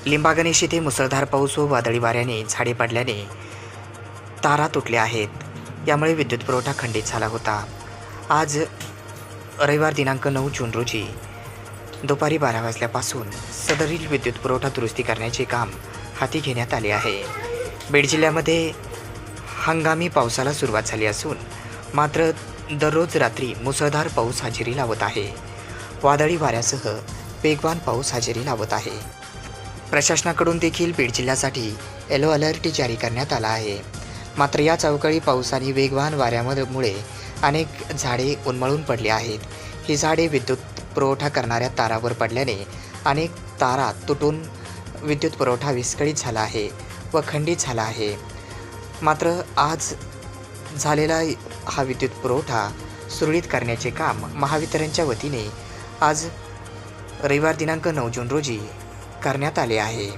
लिंबागणेश येथे मुसळधार पाऊस व वादळी वाऱ्याने झाडे पडल्याने तारा तुटल्या आहेत. यामुळे विद्युत पुरवठा खंडित झाला होता. आज रविवार दिनांक 9 जून रोजी दुपारी 12 वाजल्यापासून सदरील विद्युत पुरवठा दुरुस्ती करण्याचे काम हाती घेण्यात आले आहे. बीड जिल्ह्यामध्ये हंगामी पावसाला सुरुवात झाली असून मात्र दररोज रात्री मुसळधार पाऊस हजेरी लावत आहे. वादळी वाऱ्यासह वेगवान पाऊस हजेरी लावत आहे. प्रशासनाकडून देखील बीड जिल्ह्यासाठी येलो अलर्ट जारी करण्यात आला आहे. मात्र या अवकाळी पाऊस आणि वेगवान वाऱ्यामुळे अनेक झाडे उन्मळून पडली आहेत. ही झाडे विद्युत पुरवठा करणाऱ्या तारावर पडल्याने अनेक तारा तुटून विद्युत पुरवठा विस्कळीत झाला आहे व खंडित झाला आहे. मात्र आज झालेला हा विद्युत पुरवठा सुरळीत करण्याचे काम महावितरणच्या वतीने आज रविवार दिनांक 9 जून रोजी करण्यात आले आहे.